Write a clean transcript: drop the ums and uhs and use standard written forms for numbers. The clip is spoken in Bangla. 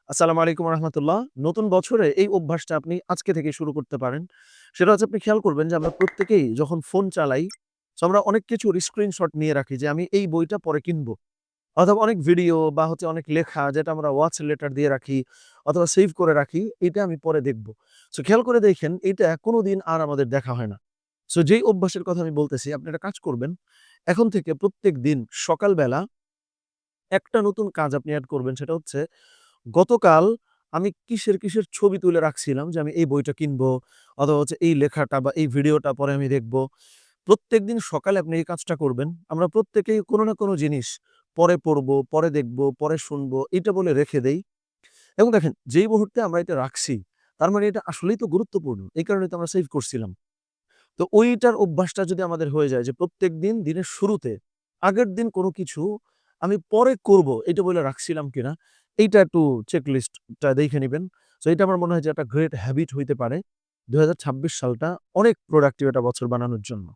আসসালামু আলাইকুম রহমতুল্লাহ। নতুন বছরে এই অভ্যাসটা আপনি আজকে থেকে শুরু করতে পারেন। সেটা হচ্ছে আপনি খেয়াল করবেন যে আমরা প্রত্যেকেই যখন ফোন চালাই, আমরা অনেক কিছুর স্ক্রিনশট নিয়ে রাখি যে আমি এই বইটা পরে কিনবো। অথবা অনেক ভিডিও বা অনেক লেখা যেটা আমরা ওয়াচ লেটার দিয়ে রাখি অথবা সেভ করে রাখি, এটা আমি পরে দেখব। খেয়াল করে দেখেন এটা কোনোদিন আর আমাদের দেখা হয় না। যেই অভ্যাসের কথা আমি বলতেছি আপনি একটা কাজ করবেন। এখন থেকে প্রত্যেকদিন সকালবেলা একটা নতুন কাজ আপনি এড করবেন সেটা হচ্ছে গতকাল আমি কিসের ছবি তুলে রাখছিলাম যে আমি এই বইটা কিনবো অথবা এই লেখাটা বা এই ভিডিওটা পরে আমি দেখব। প্রত্যেকদিন সকালে আপনি এই কাজটা করবেন। আমরা প্রত্যেকেই কোনো না কোনো জিনিস পরে পড়বো, পরে দেখবো, পরে শুনবো এটা বলে রেখে দেই। এবং দেখেন যেই মুহূর্তে আমরা এটা রাখছি তার মানে এটা আসলেই তো গুরুত্বপূর্ণ। এই কারণে তো আমরা সেভ করছিলাম। তো ওইটার অভ্যাসটা যদি আমাদের হয়ে যায় যে প্রত্যেকদিন দিনের শুরুতে আগের দিন কোনো কিছু আমি পরে করব এটা বলে রাখছিলাম কিনা এইটা একটু চেকলিস্টটা দেখে নিবেন। এটা আমার মনে হয় যে একটা গ্রেট হ্যাবিট হইতে পারে ২০২৬ সালটা অনেক প্রোডাক্টিভ একটা বছর বানানোর জন্য।